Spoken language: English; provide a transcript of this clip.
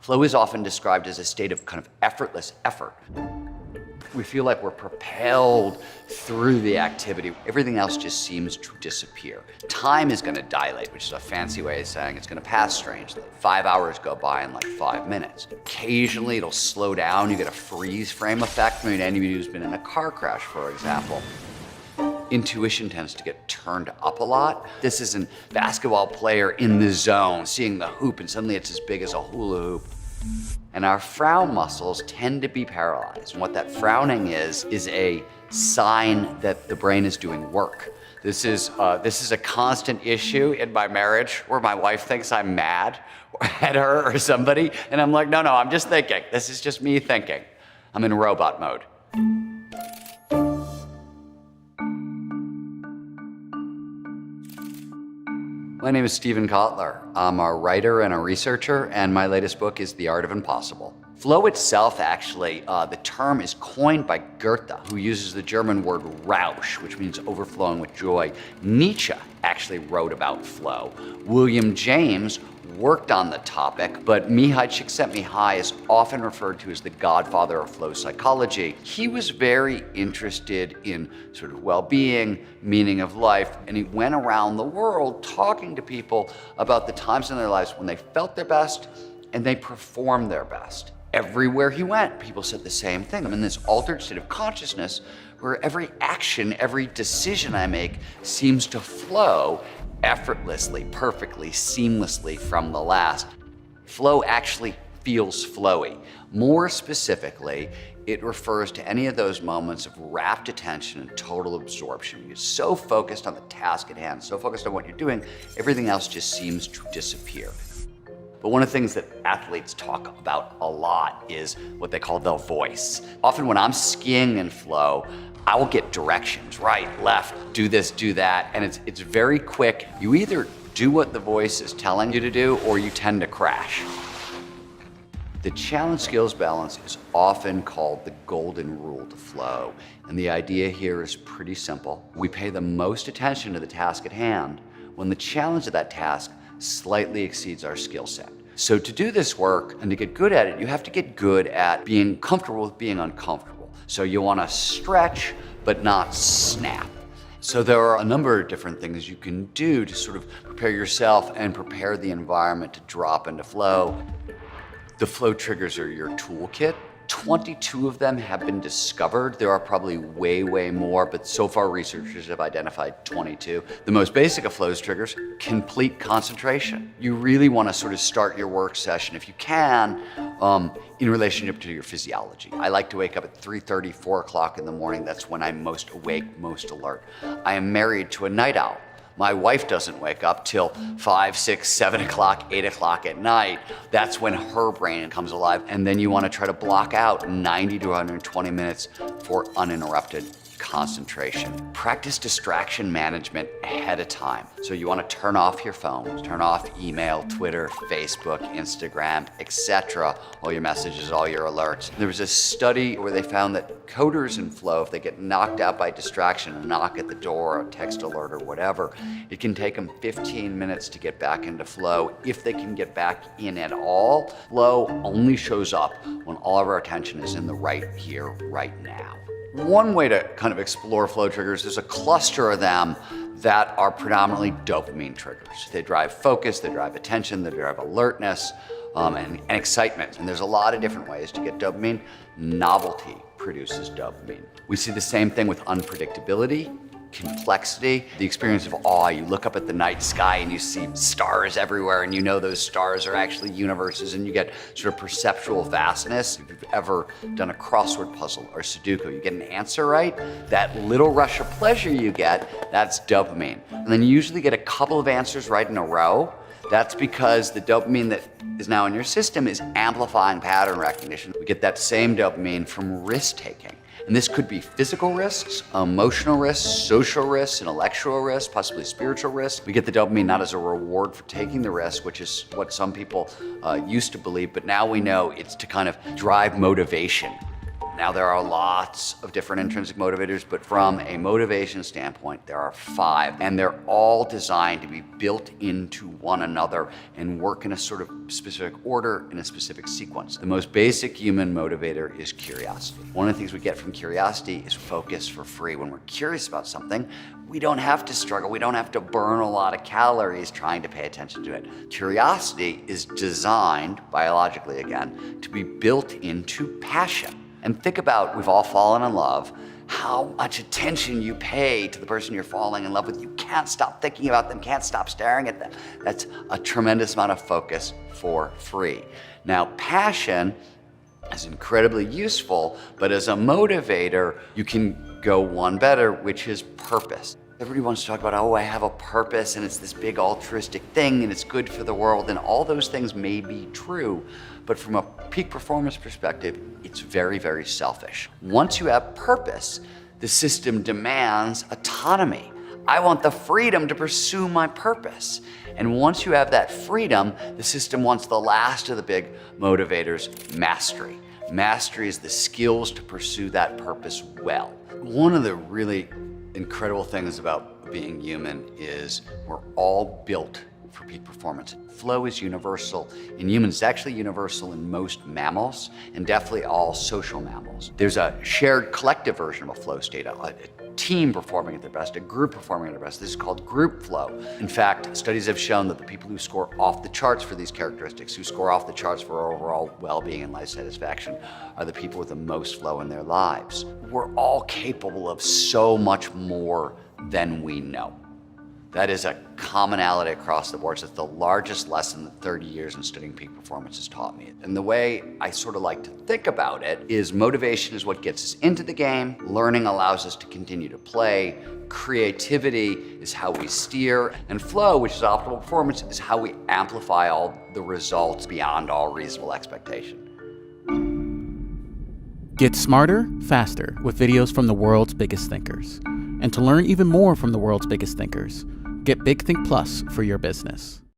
Flow is often described as a state of kind of effortless effort. We feel like we're propelled through the activity. Everything else just seems to disappear. Time is gonna dilate, which is a fancy way of saying it's gonna pass strangely. 5 hours go by in like 5 minutes. Occasionally it'll slow down, you get a freeze frame effect. I mean, anybody who's been in a car crash, for example. Intuition tends to get turned up a lot. This is a basketball player in the zone, seeing the hoop, and suddenly it's as big as a hula hoop. And our frown muscles tend to be paralyzed. And what that frowning is a sign that the brain is doing work. This is a constant issue in my marriage where my wife thinks I'm mad at her or somebody. And I'm like, no, I'm just thinking. This is just me thinking. I'm in robot mode. My name is Stephen Kotler. I'm a writer and a researcher, and my latest book is The Art of Impossible. Flow itself, actually, the term is coined by Goethe, who uses the German word Rausch, which means overflowing with joy. Nietzsche actually wrote about flow. William James worked on the topic, but Mihai Csikszentmihalyi is often referred to as the godfather of flow psychology. He was very interested in sort of well-being, meaning of life, and he went around the world talking to people about the times in their lives when they felt their best and they performed their best. Everywhere he went, people said the same thing. I'm in this altered state of consciousness where every action, every decision I make seems to flow effortlessly, perfectly, seamlessly from the last. Flow actually feels flowy. More specifically, it refers to any of those moments of rapt attention and total absorption. You're so focused on the task at hand, so focused on what you're doing, everything else just seems to disappear. But one of the things that athletes talk about a lot is what they call the voice. Often when I'm skiing in flow, I will get directions, right, left, do this, do that, and it's very quick. You either do what the voice is telling you to do, or you tend to crash. The challenge skills balance is often called the golden rule to flow, and the idea here is pretty simple. We pay the most attention to the task at hand when the challenge of that task slightly exceeds our skill set. So to do this work and to get good at it, you have to get good at being comfortable with being uncomfortable. So you want to stretch, but not snap. So there are a number of different things you can do to sort of prepare yourself and prepare the environment to drop into flow. The flow triggers are your toolkit. 22 of them have been discovered. There are probably way more, but so far researchers have identified 22. The most basic of flow's triggers, complete concentration. You really want to sort of start your work session, if you can, in relationship to your physiology. I like to wake up at 3:30, 4 o'clock in the morning. That's when I'm most awake, most alert. I am married to a night owl. My wife doesn't wake up till 5, 6, 7 o'clock, 8 o'clock at night. That's when her brain comes alive. And then you want to try to block out 90 to 120 minutes for uninterrupted concentration. Practice distraction management ahead of time. So you want to turn off your phone, turn off email, Twitter, Facebook, Instagram, etc. All your messages, all your alerts. There was a study where they found that coders in flow, if they get knocked out by distraction, a knock at the door, a text alert or whatever, it can take them 15 minutes to get back into flow. If they can get back in at all, flow only shows up when all of our attention is in the right here, right now. One way to kind of explore flow triggers, there's a cluster of them that are predominantly dopamine triggers. They drive focus, they drive attention, they drive alertness, and excitement. And there's a lot of different ways to get dopamine. Novelty produces dopamine. We see the same thing with unpredictability, complexity, the experience of awe. You look up at the night sky and you see stars everywhere, and you know those stars are actually universes, and you get sort of perceptual vastness. If you've ever done a crossword puzzle or Sudoku, you get an answer right, that little rush of pleasure you get, that's dopamine. And then you usually get a couple of answers right in a row. That's because the dopamine that is now in your system is amplifying pattern recognition. We get that same dopamine from risk-taking. And this could be physical risks, emotional risks, social risks, intellectual risks, possibly spiritual risks. We get the dopamine not as a reward for taking the risk, which is what some people used to believe, but now we know it's to kind of drive motivation. Now, there are lots of different intrinsic motivators, but from a motivation standpoint, there are 5, and they're all designed to be built into one another and work in a sort of specific order in a specific sequence. The most basic human motivator is curiosity. One of the things we get from curiosity is focus for free. When we're curious about something, we don't have to struggle. We don't have to burn a lot of calories trying to pay attention to it. Curiosity is designed, biologically again, to be built into passion. And think about, we've all fallen in love, how much attention you pay to the person you're falling in love with. You can't stop thinking about them, can't stop staring at them. That's a tremendous amount of focus for free. Now, passion is incredibly useful, but as a motivator, you can go one better, which is purpose. Everybody wants to talk about, oh, I have a purpose and it's this big altruistic thing and it's good for the world, and all those things may be true, but from a peak performance perspective, it's very, very selfish. Once you have purpose, the system demands autonomy. I want the freedom to pursue my purpose. And once you have that freedom, the system wants the last of the big motivators, mastery. Mastery is the skills to pursue that purpose well. One of the really incredible things about being human is we're all built for peak performance. Flow is universal in humans. It's actually universal in most mammals, and definitely all social mammals. There's a shared collective version of a flow state, a team performing at their best, a group performing at their best. This is called group flow. In fact, studies have shown that the people who score off the charts for these characteristics, who score off the charts for overall well-being and life satisfaction, are the people with the most flow in their lives. We're all capable of so much more than we know. That is a commonality across the board. It's the largest lesson that 30 years in studying peak performance has taught me. And the way I sort of like to think about it is motivation is what gets us into the game. Learning allows us to continue to play. Creativity is how we steer. And flow, which is optimal performance, is how we amplify all the results beyond all reasonable expectation. Get smarter, faster with videos from the world's biggest thinkers. And to learn even more from the world's biggest thinkers, get Big Think Plus for your business.